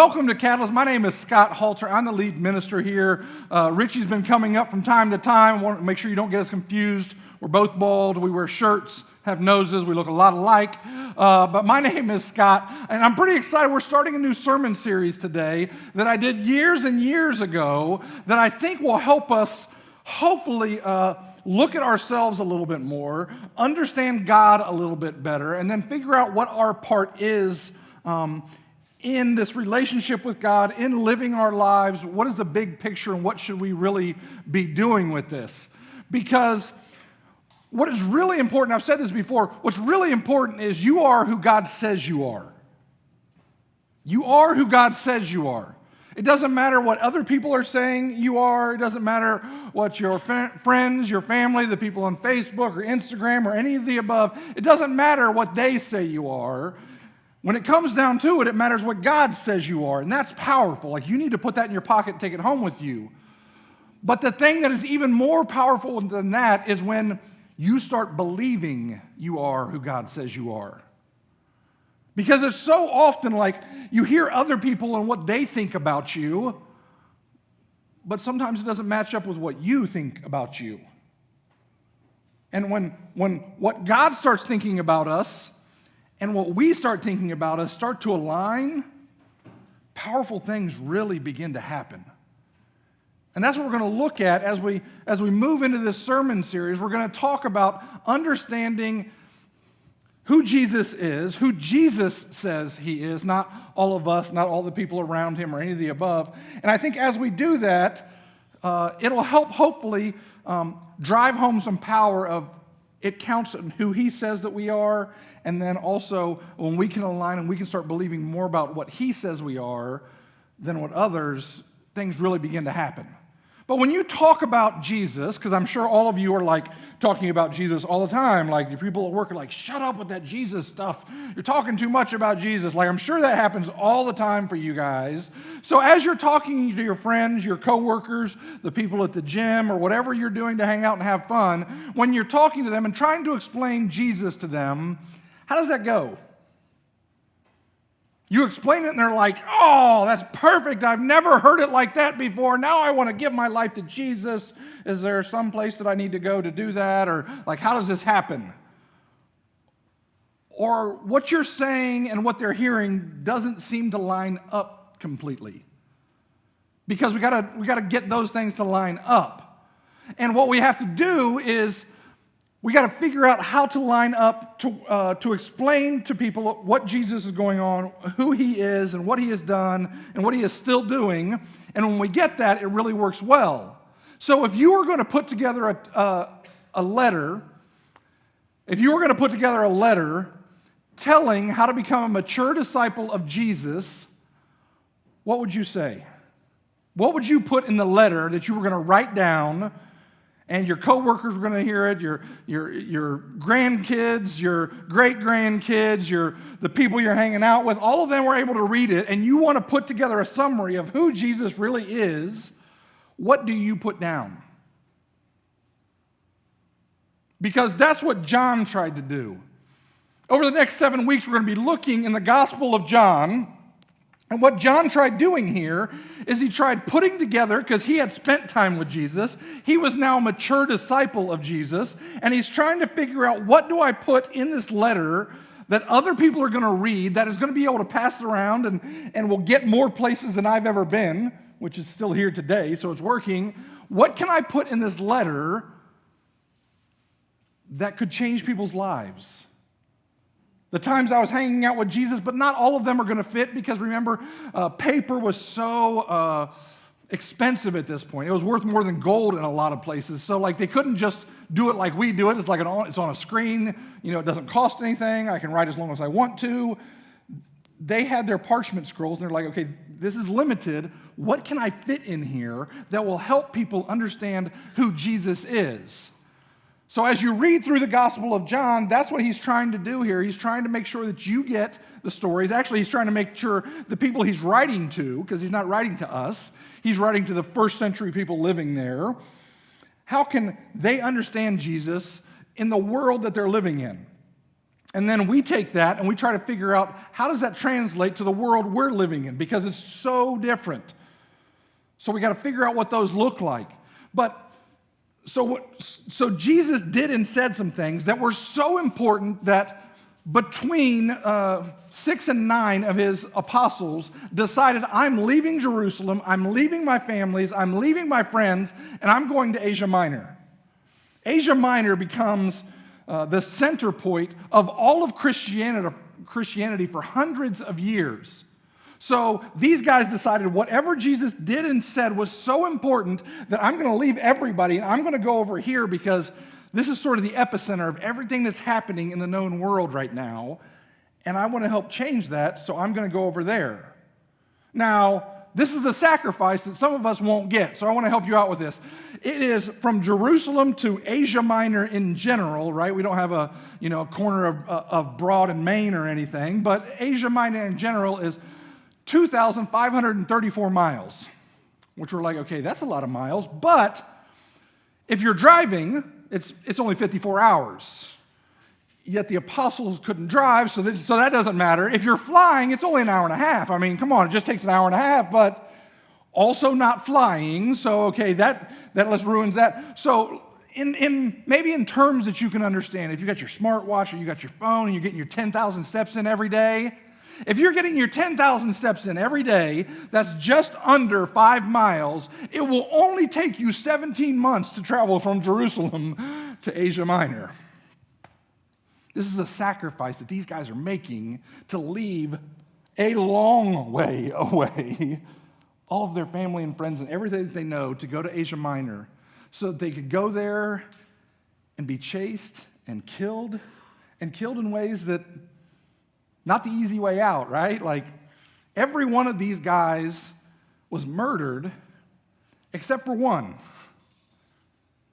Welcome to Catalyst. My name is Scott Halter. I'm the lead minister here. Richie's been coming up from time to time. I want to make sure you don't get us confused. We're both bald. We wear shirts, have noses. We look a lot alike. But my name is Scott, and I'm pretty excited. We're starting a new sermon series today that I did years and years ago that I think will help us hopefully look at ourselves a little bit more, understand God a little bit better, and then figure out what our part is in this relationship with God, in living our lives. What is the big picture and what should we really be doing with this? Because what is really important, I've said this before, what's really important is you are who God says you are. You are who God says you are. It doesn't matter what other people are saying you are. It doesn't matter what your friends, your family, the people on Facebook or Instagram or any of the above. It doesn't matter what they say you are. When it comes down to it, it matters what God says you are, and that's powerful. Like, you need to put that in your pocket and take it home with you. But the thing that is even more powerful than that is when you start believing you are who God says you are. Because it's so often like you hear other people and what they think about you, but sometimes it doesn't match up with what you think about you. And when what God starts thinking about us and what we start thinking about us start to align, powerful things really begin to happen. And that's what we're going to look at as we move into this sermon series. We're going to talk about understanding who Jesus is, who Jesus says he is, not all of us, not all the people around him or any of the above. And I think as we do that, it'll help hopefully drive home some power of it counts in who he says that we are, and then also when we can align and we can start believing more about what he says we are than what others, things really begin to happen. But when you talk about Jesus, because I'm sure all of you are like talking about Jesus all the time, like the people at work are like, shut up with that Jesus stuff. You're talking too much about Jesus. Like, I'm sure that happens all the time for you guys. So as you're talking to your friends, your coworkers, the people at the gym, or whatever you're doing to hang out and have fun, when you're talking to them and trying to explain Jesus to them, how does that go? You explain it and they're like, oh, that's perfect. I've never heard it like that before. Now I want to give my life to Jesus. Is there some place that I need to go to do that? Or like, how does this happen? Or what you're saying and what they're hearing doesn't seem to line up completely. Because we gotta get those things to line up. And what we have to do is we got to figure out how to line up to explain to people what Jesus is going on, who he is, and what he has done, and what he is still doing. And when we get that, it really works well. So if you were going to put together a letter, telling how to become a mature disciple of Jesus, what would you say? What would you put in the letter that you were going to write down? And your coworkers were going to hear it, your grandkids, your great-grandkids, the people you're hanging out with, all of them were able to read it, and you want to put together a summary of who Jesus really is. What do you put down? Because that's what John tried to do. Over the next 7 weeks, we're going to be looking in the Gospel of John. And what John tried doing here is he tried putting together, because he had spent time with Jesus, he was now a mature disciple of Jesus, and he's trying to figure out, what do I put in this letter that other people are going to read, that is going to be able to pass around and will get more places than I've ever been, which is still here today, so it's working. What can I put in this letter that could change people's lives? The times I was hanging out with Jesus, but not all of them are going to fit, because remember, paper was so expensive at this point. It was worth more than gold in a lot of places. So like, they couldn't just do it like we do it. It's like it's on a screen. You know, it doesn't cost anything. I can write as long as I want to. They had their parchment scrolls, and they're like, okay, this is limited. What can I fit in here that will help people understand who Jesus is? So as you read through the Gospel of John, that's what he's trying to do here. He's trying to make sure that you get the stories. Actually, he's trying to make sure the people he's writing to, because he's not writing to us, he's writing to the first century people living there. How can they understand Jesus in the world that they're living in? And then we take that and we try to figure out how does that translate to the world we're living in, because it's so different. So we got to figure out what those look like. But so Jesus did and said some things that were so important that between 6 and 9 of his apostles decided, I'm leaving Jerusalem, I'm leaving my families, I'm leaving my friends, and I'm going to Asia Minor. Asia Minor becomes the center point of all of Christianity for hundreds of years. So these guys decided whatever Jesus did and said was so important that I'm going to leave everybody and I'm going to go over here because this is sort of the epicenter of everything that's happening in the known world right now, and I want to help change that, so I'm going to go over there. Now, this is a sacrifice that some of us won't get, so I want to help you out with this. It is from Jerusalem to Asia Minor in general, right? We don't have a corner of Broad and Main or anything, but Asia Minor in general is 2,534 miles, which we're like, okay, that's a lot of miles, but if you're driving, it's only 54 hours. Yet the apostles couldn't drive, so that doesn't matter. If you're flying, it's only an hour and a half. I mean, come on, it just takes an hour and a half, but also not flying, so okay, that less ruins that. So maybe in terms that you can understand, if you got your smartwatch or you got your phone and you're getting your 10,000 steps in every day, if you're getting your 10,000 steps in every day, that's just under 5 miles. It will only take you 17 months to travel from Jerusalem to Asia Minor. This is a sacrifice that these guys are making to leave a long way away all of their family and friends and everything that they know to go to Asia Minor so that they could go there and be chased and killed in ways that not the easy way out, right? Like, every one of these guys was murdered except for one.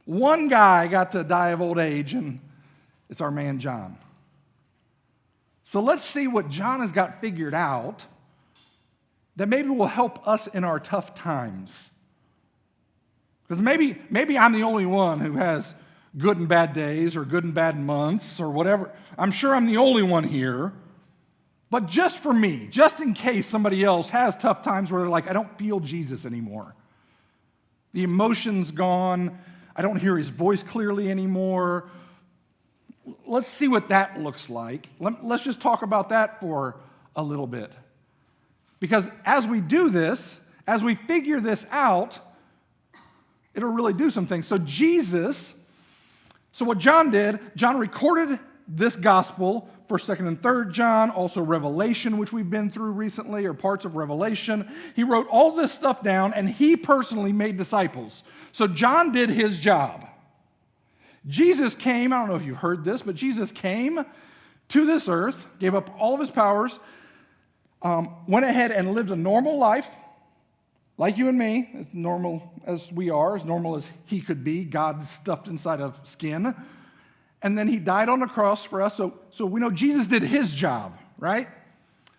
One guy got to die of old age, and it's our man John. So let's see what John has got figured out that maybe will help us in our tough times. Because maybe I'm the only one who has good and bad days or good and bad months or whatever. I'm sure I'm the only one here. But just for me, just in case somebody else has tough times where they're like, I don't feel Jesus anymore. The emotion's gone. I don't hear his voice clearly anymore. Let's see what that looks like. Let's just talk about that for a little bit. Because as we do this, as we figure this out, it'll really do some things. So what John did, John recorded this gospel, 1st, 2nd, and 3rd John, also Revelation, which we've been through recently, or parts of Revelation. He wrote all this stuff down, and he personally made disciples. So John did his job. Jesus came, I don't know if you've heard this, but Jesus came to this earth, gave up all of his powers, went ahead and lived a normal life, like you and me, as normal as we are, as normal as he could be, God stuffed inside of skin. And then he died on the cross for us, so we know Jesus did his job, right?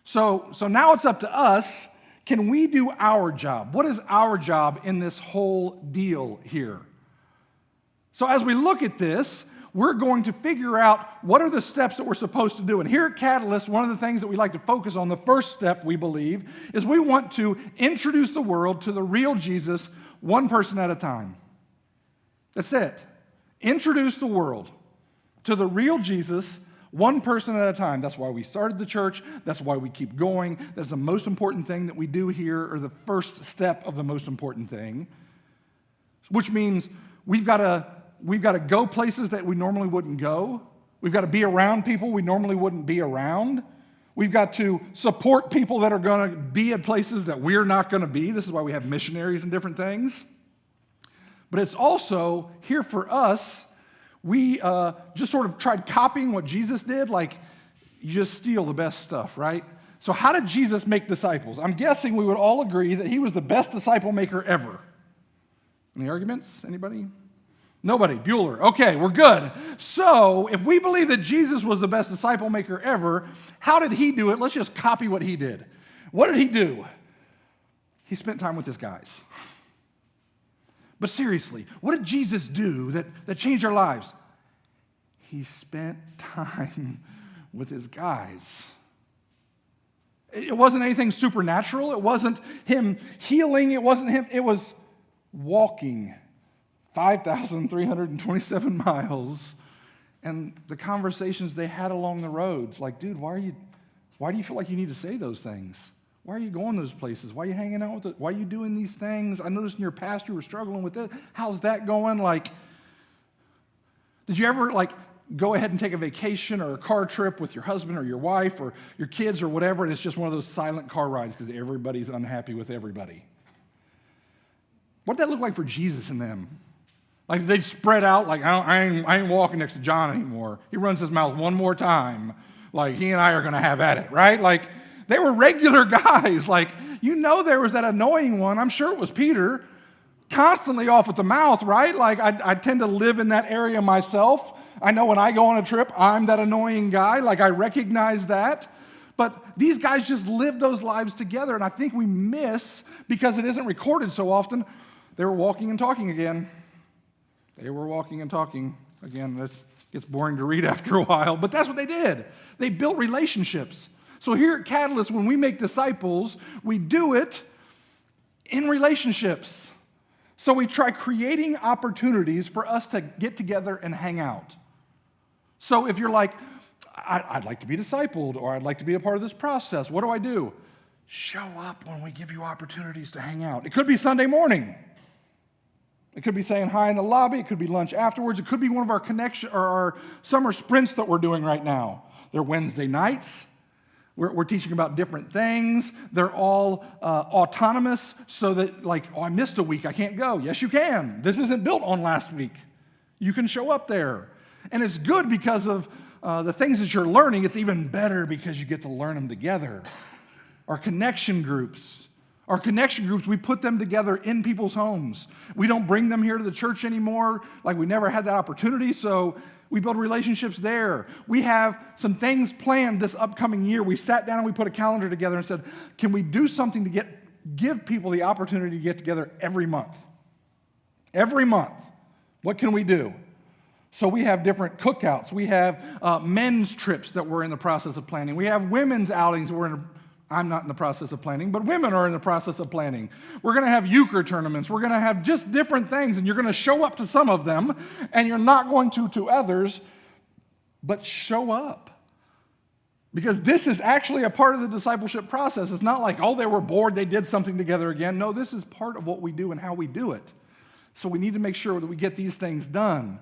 So now it's up to us. Can we do our job? What is our job in this whole deal here? So as we look at this, we're going to figure out what are the steps that we're supposed to do. And here at Catalyst, one of the things that we like to focus on, the first step, we believe, is we want to introduce the world to the real Jesus, one person at a time. That's it. Introduce the world to the real Jesus, one person at a time. That's why we started the church. That's why we keep going. That's the most important thing that we do here, or the first step of the most important thing, which means we've got to go places that we normally wouldn't go. We've got to be around people we normally wouldn't be around. We've got to support people that are going to be at places that we're not going to be. This is why we have missionaries and different things. But it's also here for us. We just sort of tried copying what Jesus did, like you just steal the best stuff, right? So how did Jesus make disciples? I'm guessing we would all agree that he was the best disciple maker ever. Any arguments? Anybody? Nobody. Bueller. Okay, we're good. So if we believe that Jesus was the best disciple maker ever, how did he do it? Let's just copy what he did. What did he do? He spent time with his guys. But seriously, what did Jesus do that changed our lives? He spent time with his guys. It wasn't anything supernatural. It wasn't him healing. It wasn't him. It was walking 5,327 miles and the conversations they had along the roads. Like, dude, why do you feel like you need to say those things? Why are you going those places? Why are you hanging out with it? Why are you doing these things? I noticed in your past you were struggling with it. How's that going? Like, did you ever go ahead and take a vacation or a car trip with your husband or your wife or your kids or whatever, and it's just one of those silent car rides because everybody's unhappy with everybody? What did that look like for Jesus and them? Like, they'd spread out, like, I ain't walking next to John anymore. He runs his mouth one more time. Like, he and I are going to have at it, right? Like, they were regular guys. Like, there was that annoying one. I'm sure it was Peter, constantly off at the mouth, right? Like, I tend to live in that area myself. I know when I go on a trip, I'm that annoying guy. Like, I recognize that. But these guys just lived those lives together, and I think we miss, because it isn't recorded so often, they were walking and talking again. They were walking and talking again. That gets boring to read after a while, but that's what they did. They built relationships. So here at Catalyst, when we make disciples, we do it in relationships. So we try creating opportunities for us to get together and hang out. So if you're like, I'd like to be discipled, or I'd like to be a part of this process, what do? Show up when we give you opportunities to hang out. It could be Sunday morning. It could be saying hi in the lobby. It could be lunch afterwards. It could be one of our connection or our summer sprints that we're doing right now. They're Wednesday nights. We're teaching about different things. They're all autonomous, so that I missed a week, I can't go. Yes, you can. This isn't built on last week. You can show up there. And it's good because of the things that you're learning. It's even better because you get to learn them together. Our connection groups, we put them together in people's homes. We don't bring them here to the church anymore. We never had that opportunity, so we build relationships there. We have some things planned this upcoming year. We sat down and we put a calendar together and said, can we do something to give people the opportunity to get together every month? Every month. What can we do? So we have different cookouts. We have men's trips that we're in the process of planning. We have women's outings that I'm not in the process of planning, but women are in the process of planning. We're going to have euchre tournaments. We're going to have just different things, and you're going to show up to some of them, and you're not going to others, but show up. Because this is actually a part of the discipleship process. It's not like, they were bored, they did something together again. No, this is part of what we do and how we do it. So we need to make sure that we get these things done.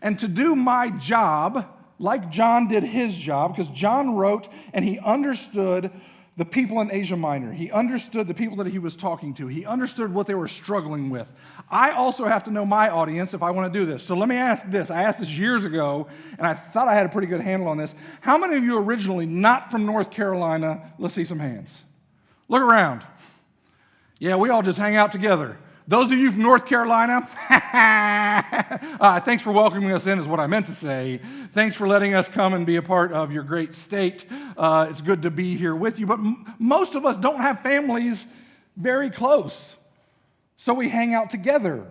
And to do my job, like John did his job, because John wrote and he understood the people in Asia Minor. He understood the people that he was talking to. He understood what they were struggling with. I also have to know my audience if I want to do this. So let me ask this. I asked this years ago, and I thought I had a pretty good handle on this. How many of you originally not from North Carolina? Let's see some hands. Look around. Yeah, we all just hang out together. Those of you from North Carolina, thanks for welcoming us in is what I meant to say. Thanks for letting us come and be a part of your great state. It's good to be here with you. But most of us don't have families very close. So we hang out together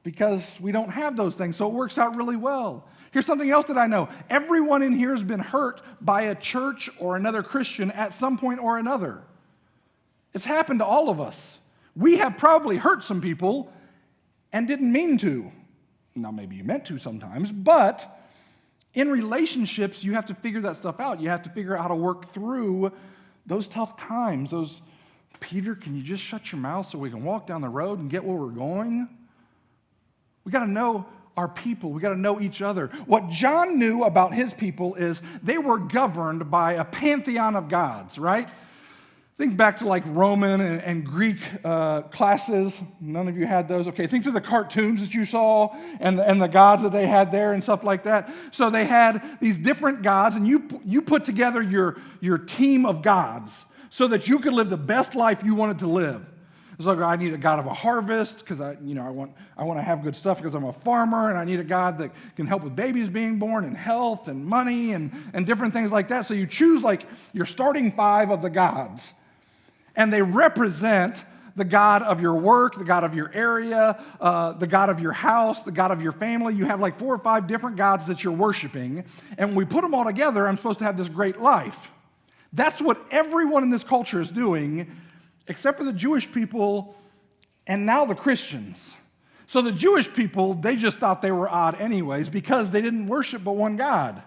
because we don't have those things. So it works out really well. Here's something else that I know. Everyone in here has been hurt by a church or another Christian at some point or another. It's happened to all of us. We have probably hurt some people and didn't mean to. Now, maybe you meant to sometimes, but in relationships, you have to figure that stuff out. You have to figure out how to work through those tough times. Peter, can you just shut your mouth so we can walk down the road and get where we're going? We got to know our people. We got to know each other. What John knew about his people is they were governed by a pantheon of gods, right? Think back to Roman and Greek classes. None of you had those. Okay, think to the cartoons that you saw and the gods that they had there and stuff like that. So they had these different gods, and you put together your team of gods so that you could live the best life you wanted to live. It's like, I need a God of a harvest because I want to have good stuff because I'm a farmer, and I need a God that can help with babies being born and health and money and different things like that. So you choose your starting 5 of the gods. And they represent the God of your work, the God of your area, the God of your house, the God of your family. You have like 4 or 5 different gods that you're worshiping. And when we put them all together, I'm supposed to have this great life. That's what everyone in this culture is doing, except for the Jewish people and now the Christians. So the Jewish people, they just thought they were odd anyways because they didn't worship but one God.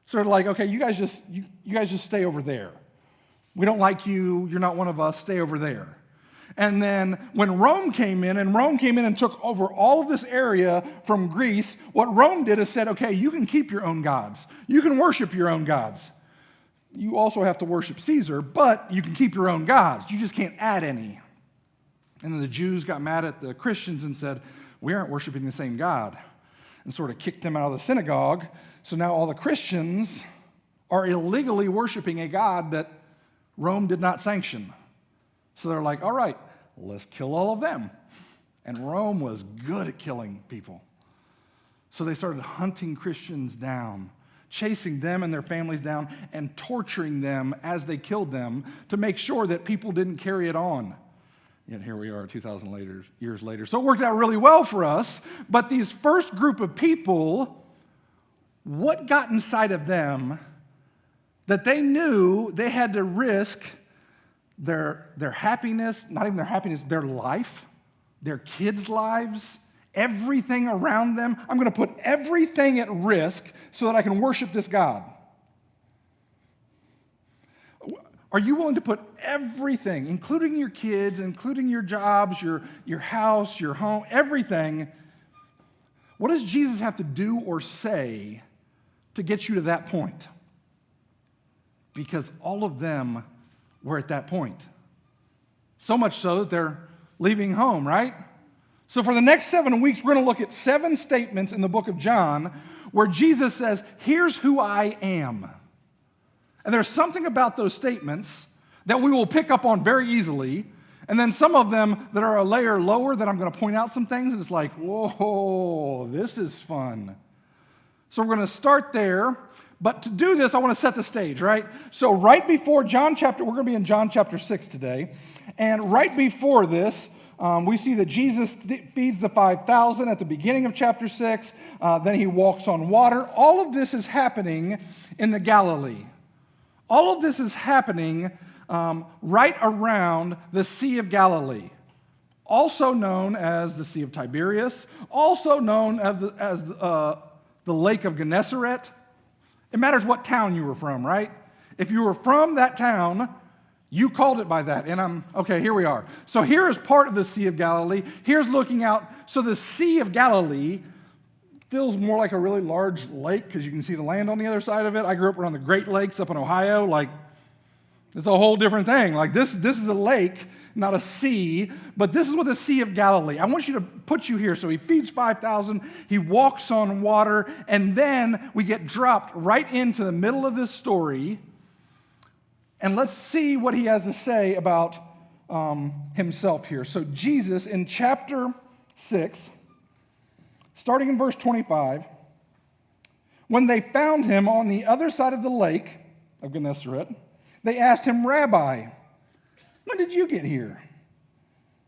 So they're like, okay, you guys just stay over there. We don't like you. You're not one of us. Stay over there. And then when Rome came in and took over all of this area from Greece, what Rome did is said, okay, you can keep your own gods. You can worship your own gods. You also have to worship Caesar, but you can keep your own gods. You just can't add any. And then the Jews got mad at the Christians and said, we aren't worshiping the same God, and sort of kicked them out of the synagogue. So now all the Christians are illegally worshiping a God that Rome did not sanction. So they're like, all right, let's kill all of them. And Rome was good at killing people. So they started hunting Christians down, chasing them and their families down, and torturing them as they killed them to make sure that people didn't carry it on. Yet here we are 2,000 years later. So it worked out really well for us. But these first group of people, what got inside of them that they knew they had to risk their happiness, not even their happiness, their life, their kids' lives, everything around them. I'm going to put everything at risk so that I can worship this God. Are you willing to put everything, including your kids, including your jobs, your house, your home, everything? What does Jesus have to do or say to get you to that point? Because all of them were at that point. So much so that they're leaving home, right? So for the next 7 weeks, we're going to look at 7 statements in the book of John where Jesus says, here's who I am. And there's something about those statements that we will pick up on very easily, and then some of them that are a layer lower that I'm going to point out some things, and it's like, whoa, this is fun. So we're going to start there, but to do this, I want to set the stage, right? So right before we're going to be in John chapter 6 today, and right before this, we see that Jesus feeds the 5,000 at the beginning of chapter 6, then he walks on water. All of this is happening in the Galilee. All of this is happening right around the Sea of Galilee, also known as the Sea of Tiberias, also known as the Lake of Gennesaret. It matters what town you were from, right? If you were from that town, you called it by that. And okay, here we are. So here is part of the Sea of Galilee. Here's looking out. So the Sea of Galilee feels more like a really large lake because you can see the land on the other side of it. I grew up around the Great Lakes up in Ohio. Like, it's a whole different thing. Like, this is a lake, not a sea, but this is what the Sea of Galilee. I want you to put you here. So he feeds 5,000, he walks on water, and then we get dropped right into the middle of this story, and let's see what he has to say about himself here. So Jesus in chapter 6, starting in verse 25, when they found him on the other side of the lake of Gennesaret, they asked him, Rabbi, when did you get here?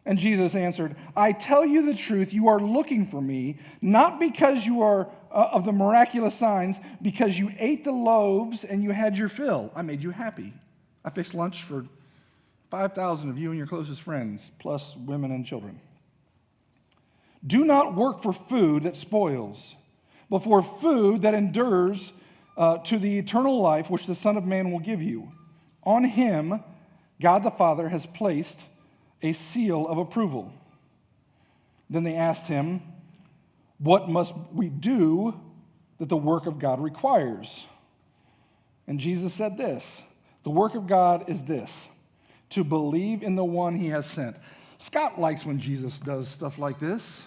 And Jesus answered, I tell you the truth, you are looking for me, not because you are of the miraculous signs, because you ate the loaves and you had your fill. I made you happy. I fixed lunch for 5,000 of you and your closest friends, plus women and children. Do not work for food that spoils, but for food that endures to the eternal life which the Son of Man will give you. On him, God the Father has placed a seal of approval. Then they asked him, what must we do that the work of God requires? And Jesus said this, the work of God is this, to believe in the one he has sent. Scott likes when Jesus does stuff like this.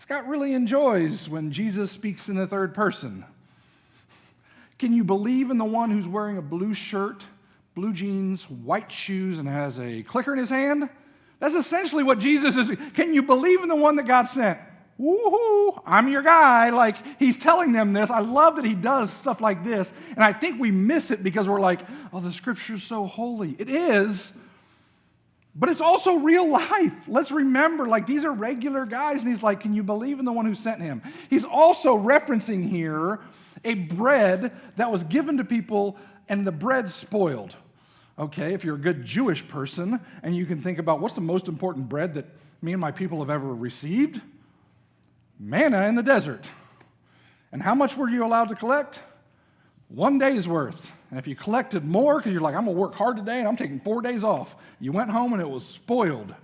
Scott really enjoys when Jesus speaks in the third person. Can you believe in the one who's wearing a blue shirt, blue jeans, white shoes, and has a clicker in his hand? That's essentially what Jesus is. Can you believe in the one that God sent? Woohoo, I'm your guy. Like, he's telling them this. I love that he does stuff like this. And I think we miss it because we're like, oh, the scripture's so holy. It is, But it's also real life. Let's remember, like, these are regular guys, and he's like, can you believe in the one who sent him? He's also referencing here a bread that was given to people, and the bread spoiled. Okay, if you're a good Jewish person, and you can think about what's the most important bread that me and my people have ever received? Manna in the desert. And how much were you allowed to collect? 1 day's worth. And if you collected more, because you're like, I'm going to work hard today and I'm taking 4 days off, you went home and it was spoiled.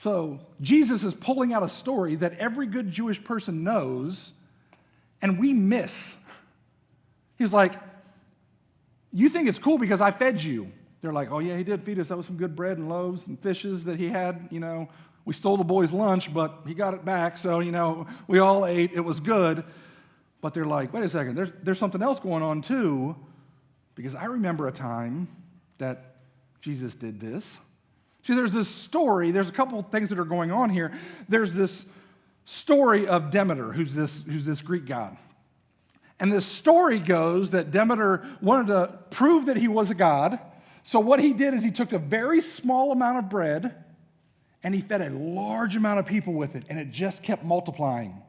So Jesus is pulling out a story that every good Jewish person knows, and we miss. He's like, you think it's cool because I fed you. They're like, oh yeah, he did feed us. That was some good bread and loaves and fishes that he had. We stole the boy's lunch, but he got it back. So, we all ate. It was good. But they're like, wait a second, there's something else going on too, because I remember a time that Jesus did this. See, there's this story, there's a couple of things that are going on here. There's this story of Demeter, who's this Greek god. And this story goes that Demeter wanted to prove that he was a god. So what he did is he took a very small amount of bread and he fed a large amount of people with it, and it just kept multiplying.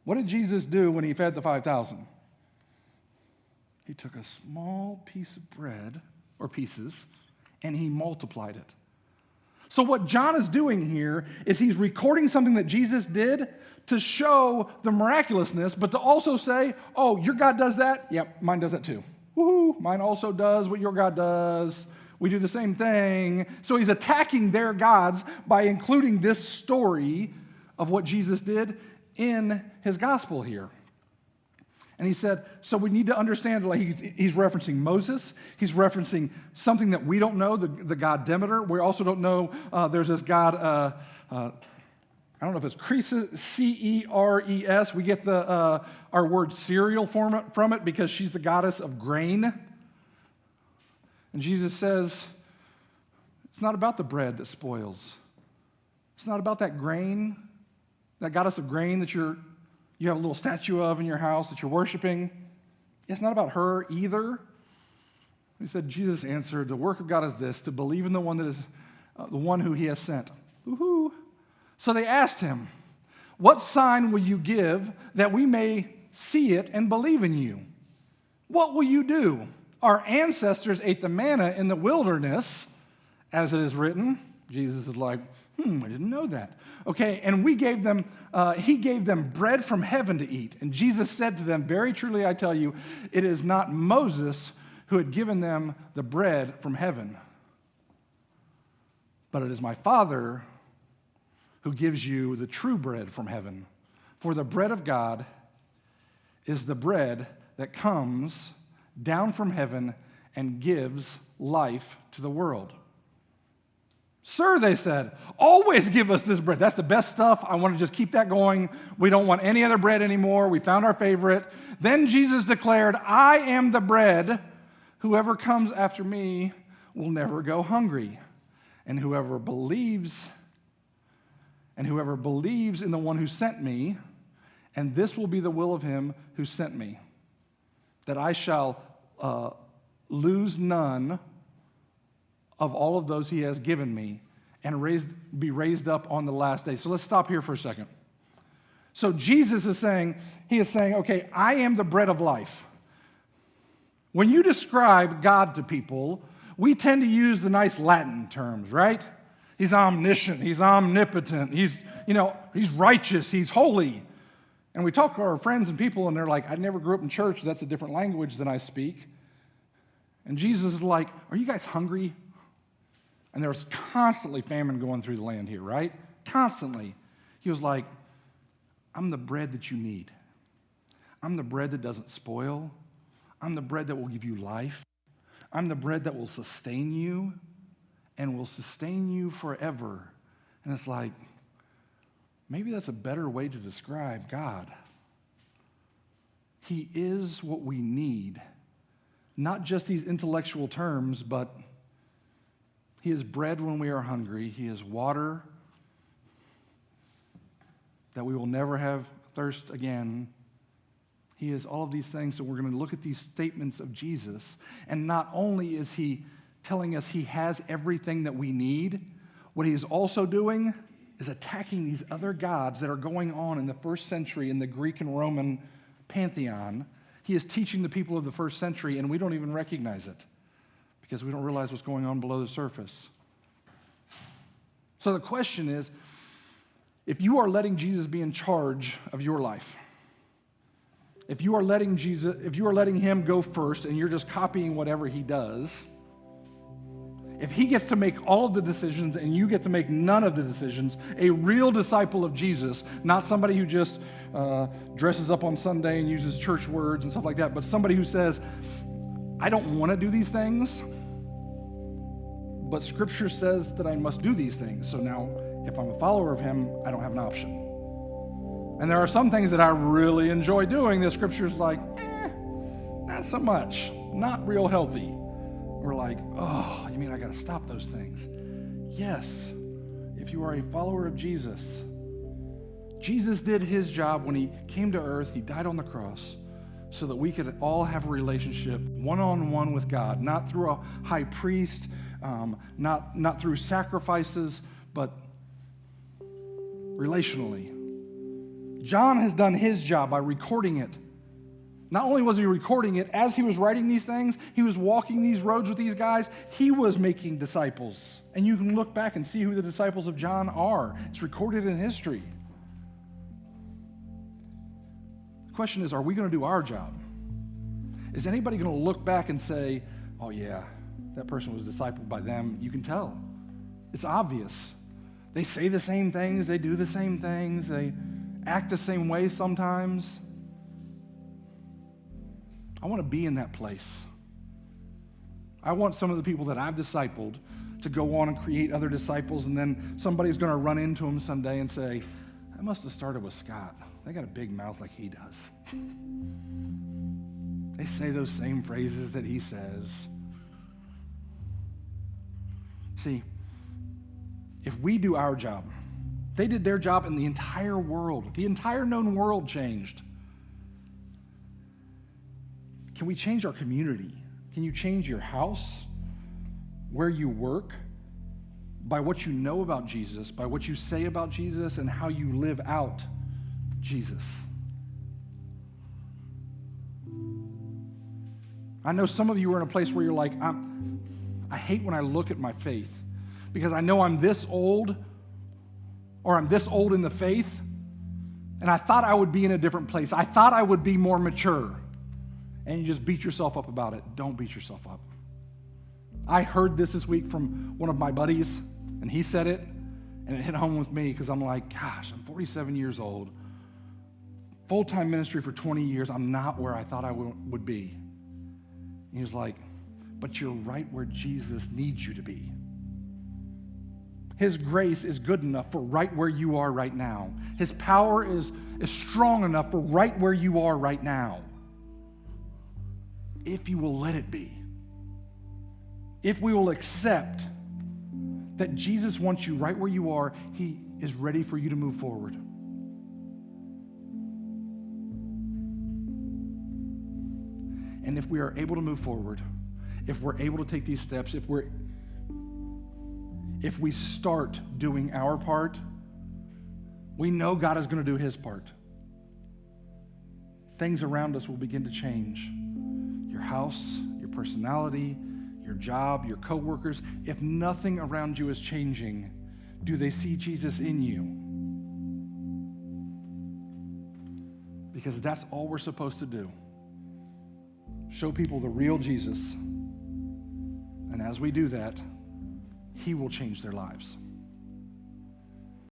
What did Jesus do when he fed the 5,000? He took a small piece of bread, or pieces, and he multiplied it. So what John is doing here is he's recording something that Jesus did to show the miraculousness, but to also say, oh, your God does that? Yep, mine does that too. Woohoo, mine also does what your God does. We do the same thing. So he's attacking their gods by including this story of what Jesus did in his gospel here. And he said, so we need to understand, like he's referencing Moses. He's referencing something that we don't know, the god Demeter. We also don't know, there's this god, I don't know if it's Ceres, C-E-R-E-S. We get our word cereal from it because she's the goddess of grain. And Jesus says, it's not about the bread that spoils. It's not about that grain, that goddess of grain that you have a little statue of in your house that you're worshiping. It's not about her either. He said, Jesus answered, the work of God is this, to believe in the one that is the one who he has sent. Woohoo! So they asked him, what sign will you give that we may see it and believe in you? What will you do? Our ancestors ate the manna in the wilderness, as it is written. Jesus is like, I didn't know that. Okay, and he gave them bread from heaven to eat. And Jesus said to them, very truly I tell you, it is not Moses who had given them the bread from heaven, but it is my Father who gives you the true bread from heaven. For the bread of God is the bread that comes down from heaven and gives life to the world. Sir, they said, always give us this bread. That's the best stuff. I want to just keep that going. We don't want any other bread anymore. We found our favorite. Then Jesus declared, I am the bread. Whoever comes after me will never go hungry. And whoever believes in the one who sent me, and this will be the will of him who sent me, that I shall lose none of all of those he has given me, and be raised up on the last day. So let's stop here for a second. So Jesus is saying, okay, I am the bread of life. When you describe God to people, we tend to use the nice Latin terms, right? He's omniscient, he's omnipotent, he's righteous, he's holy. And we talk to our friends and people, and they're like, I never grew up in church, that's a different language than I speak. And Jesus is like, are you guys hungry? And there was constantly famine going through the land here, right? Constantly. He was like, I'm the bread that you need. I'm the bread that doesn't spoil. I'm the bread that will give you life. I'm the bread that will sustain you and will sustain you forever. And it's like, maybe that's a better way to describe God. He is what we need. Not just these intellectual terms, but he is bread when we are hungry. He is water that we will never have thirst again. He is all of these things. So we're going to look at these statements of Jesus. And not only is he telling us he has everything that we need, what he's also doing is attacking these other gods that are going on in the first century in the Greek and Roman pantheon. He is teaching the people of the first century, and we don't even recognize it because we don't realize what's going on below the surface. So the question is, if you are letting Jesus be in charge of your life, if you are letting him go first and you're just copying whatever he does, if he gets to make all of the decisions and you get to make none of the decisions, a real disciple of Jesus, not somebody who just dresses up on Sunday and uses church words and stuff like that, but somebody who says, I don't want to do these things, but Scripture says that I must do these things. So now, if I'm a follower of him, I don't have an option. And there are some things that I really enjoy doing that Scripture's like, not so much, not real healthy. We're like, oh, you mean I got to stop those things? Yes, if you are a follower of Jesus. Jesus did his job when he came to earth. He died on the cross so that we could all have a relationship one-on-one with God, not through a high priest, not through sacrifices, but relationally. John has done his job by recording it. Not only was he recording it, as he was writing these things, he was walking these roads with these guys, he was making disciples. And you can look back and see who the disciples of John are. It's recorded in history. The question is, are we going to do our job? Is anybody going to look back and say, oh yeah, that person was discipled by them? You can tell. It's obvious. They say the same things, they do the same things, they act the same way sometimes. I want to be in that place. I want some of the people that I've discipled to go on and create other disciples, and then somebody's going to run into them someday and say, I must have started with Scott. They got a big mouth like he does. They say those same phrases that he says. See, if we do our job, they did their job and the entire known world changed. Can we change our community? Can you change your house, where you work, by what you know about Jesus, by what you say about Jesus, and how you live out Jesus? I know some of you are in a place where you're like, I hate when I look at my faith because I know I'm this old, or I'm this old in the faith, and I thought I would be in a different place. I thought I would be more mature. And you just beat yourself up about it. Don't beat yourself up. I heard this week from one of my buddies, and he said it, and it hit home with me because I'm like, gosh, I'm 47 years old, full-time ministry for 20 years. I'm not where I thought I would be. And he was like, but you're right where Jesus needs you to be. His grace is good enough for right where you are right now. His power is strong enough for right where you are right now. If you will let it be. If we will accept that Jesus wants you right where you are, he is ready for you to move forward. And if we are able to move forward, if we're able to take these steps, if we start doing our part, we know God is going to do his part. Things around us will begin to change. Your house, your personality, your job, your coworkers. If nothing around you is changing, do they see Jesus in you? Because that's all we're supposed to do. Show people the real Jesus. And as we do that, he will change their lives.